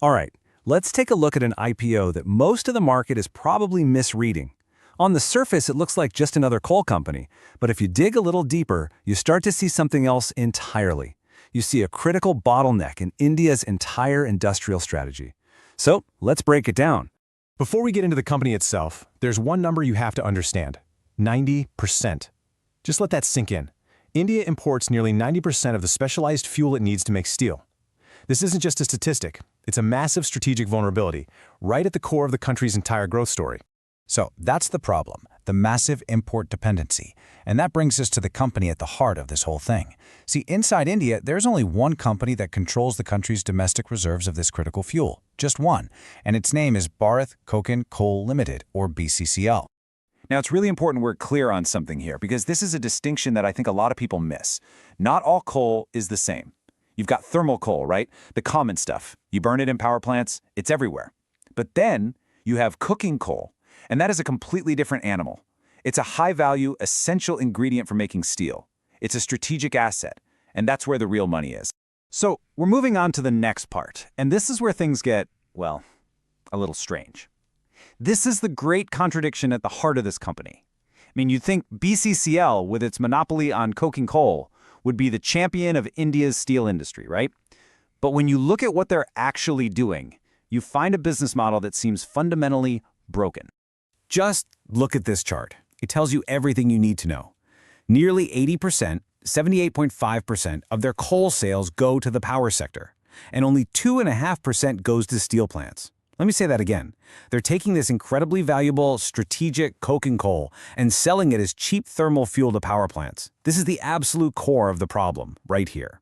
All right, let's take a look at an IPO that most of the market is probably misreading. On the surface, it looks like just another coal company, but if you dig a little deeper, you start to see something else entirely. You see a critical bottleneck in India's entire industrial strategy. So, let's break it down. Before we get into the company itself, there's one number you have to understand: 90%. Just let that sink in. India imports nearly 90% of the specialized fuel it needs to make steel. This isn't just a statistic, it's a massive strategic vulnerability, right at the core of the country's entire growth story. So that's the problem, the massive import dependency. And that brings us to the company at the heart of this whole thing. See, inside India, there's only one company that controls the country's domestic reserves of this critical fuel. Just one. And its name is Bharat Coking Coal Limited, or BCCL. Now, it's really important we're clear on something here, because this is a distinction that I think a lot of people miss. Not all coal is the same. You've got thermal coal, right? The common stuff. You burn it in power plants, it's everywhere. But then you have coking coal, and that is a completely different animal. It's a high-value, essential ingredient for making steel. It's a strategic asset, and that's where the real money is. So, we're moving on to the next part, and this is where things get, well, a little strange. This is the great contradiction at the heart of this company. I mean, you'd think BCCL, with its monopoly on coking coal, would be the champion of India's steel industry, right? But when you look at what they're actually doing, you find a business model that seems fundamentally broken. Just look at this chart. It tells you everything you need to know. Nearly 80%, 78.5% of their coal sales go to the power sector, and only 2.5% goes to steel plants. Let me say that again. They're taking this incredibly valuable, strategic coking coal and selling it as cheap thermal fuel to power plants. This is the absolute core of the problem, right here.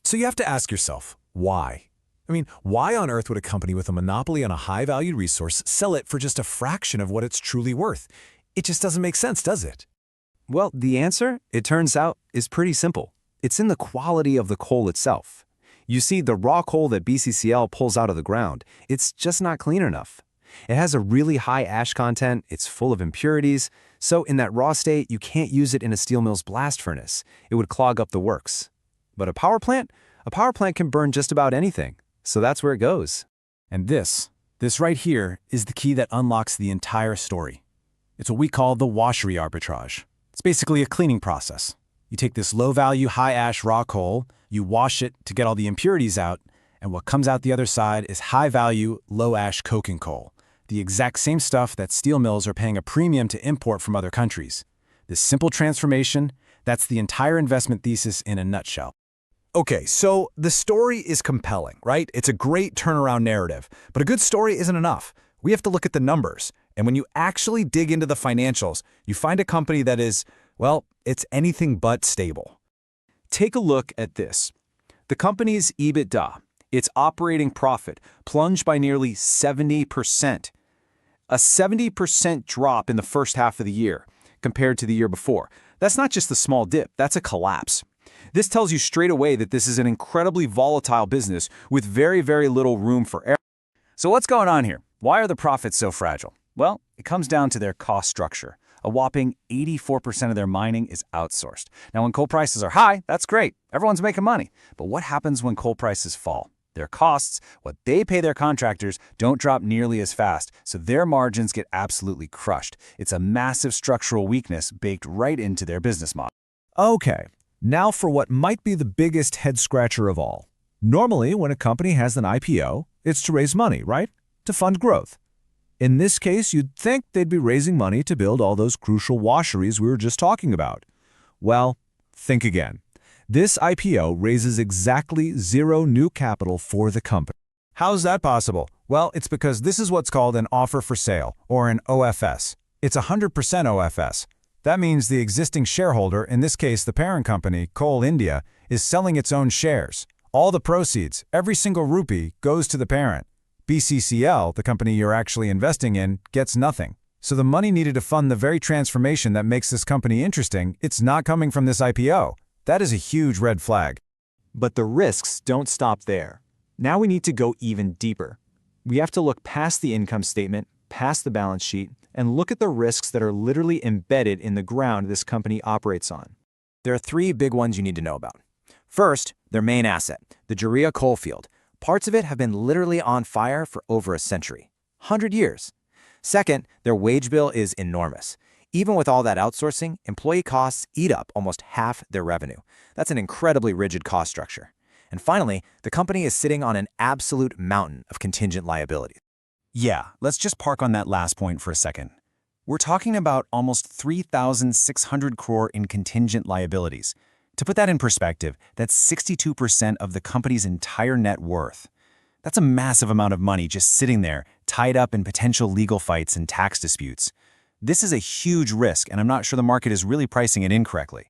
So you have to ask yourself, why? I mean, why on earth would a company with a monopoly on a high-valued resource sell it for just a fraction of what it's truly worth? It just doesn't make sense, does it? Well, the answer, it turns out, is pretty simple. It's in the quality of the coal itself. You see, the raw coal that BCCL pulls out of the ground, it's just not clean enough. It has a really high ash content, it's full of impurities, so in that raw state, you can't use it in a steel mill's blast furnace. It would clog up the works. But a power plant can burn just about anything, so that's where it goes. And this right here is the key that unlocks the entire story. It's what we call the washery arbitrage. It's basically a cleaning process. You take this low-value, high-ash raw coal, you wash it to get all the impurities out, and what comes out the other side is high-value, low-ash coking coal, the exact same stuff that steel mills are paying a premium to import from other countries. This simple transformation, that's the entire investment thesis in a nutshell. Okay, so the story is compelling, right? It's a great turnaround narrative, but a good story isn't enough. We have to look at the numbers, and when you actually dig into the financials, you find a company that is, well, it's anything but stable. Take a look at this. The company's EBITDA, its operating profit, plunged by nearly 70%. A 70% drop in the first half of the year compared to the year before. That's not just a small dip, that's a collapse. This tells you straight away that this is an incredibly volatile business with very, very little room for error. So what's going on here? Why are the profits so fragile? Well, it comes down to their cost structure. A whopping 84% of their mining is outsourced. Now, when coal prices are high, that's great. Everyone's making money. But what happens when coal prices fall? Their costs, what they pay their contractors, don't drop nearly as fast, so their margins get absolutely crushed. It's a massive structural weakness baked right into their business model. Okay, now for what might be the biggest head-scratcher of all. Normally, when a company has an IPO, it's to raise money, right? To fund growth. In this case, you'd think they'd be raising money to build all those crucial washeries we were just talking about. Well, think again. This IPO raises exactly zero new capital for the company. How's that possible? Well, it's because this is what's called an offer for sale, or an OFS. It's 100% OFS. That means the existing shareholder, in this case the parent company, Coal India, is selling its own shares. All the proceeds, every single rupee, goes to the parent. BCCL, the company you're actually investing in, gets nothing. So the money needed to fund the very transformation that makes this company interesting, it's not coming from this IPO. That is a huge red flag. But the risks don't stop there. Now we need to go even deeper. We have to look past the income statement, past the balance sheet, and look at the risks that are literally embedded in the ground this company operates on. There are three big ones you need to know about. First, their main asset, the Jharia coal field. Parts of it have been literally on fire for over a century, 100 years. Second, their wage bill is enormous. Even with all that outsourcing, employee costs eat up almost half their revenue. That's an incredibly rigid cost structure. And finally, the company is sitting on an absolute mountain of contingent liabilities. Yeah, let's just park on that last point for a second. We're talking about almost 3,600 crore in contingent liabilities. To put that in perspective, that's 62% of the company's entire net worth. That's a massive amount of money just sitting there, tied up in potential legal fights and tax disputes. This is a huge risk, and I'm not sure the market is really pricing it incorrectly.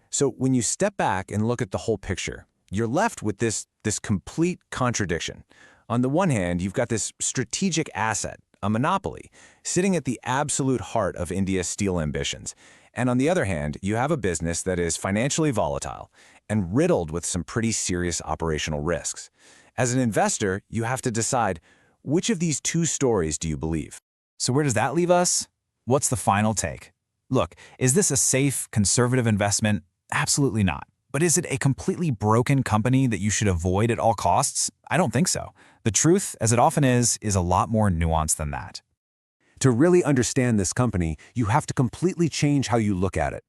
So when you step back and look at the whole picture, you're left with this complete contradiction. On the one hand, you've got this strategic asset, a monopoly, sitting at the absolute heart of India's steel ambitions. And on the other hand, you have a business that is financially volatile and riddled with some pretty serious operational risks. As an investor, you have to decide, which of these two stories do you believe? So where does that leave us? What's the final take? Look, is this a safe, conservative investment? Absolutely not. But is it a completely broken company that you should avoid at all costs? I don't think so. The truth, as it often is a lot more nuanced than that. To really understand this company, you have to completely change how you look at it.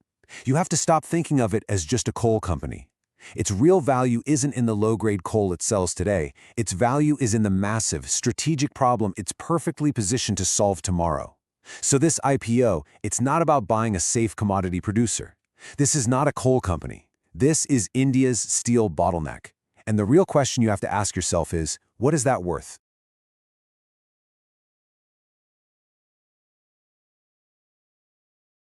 You have to stop thinking of it as just a coal company. Its real value isn't in the low-grade coal it sells today. Its value is in the massive, strategic problem it's perfectly positioned to solve tomorrow. So this IPO, it's not about buying a safe commodity producer. This is not a coal company. This is India's steel bottleneck. And the real question you have to ask yourself is, what is that worth?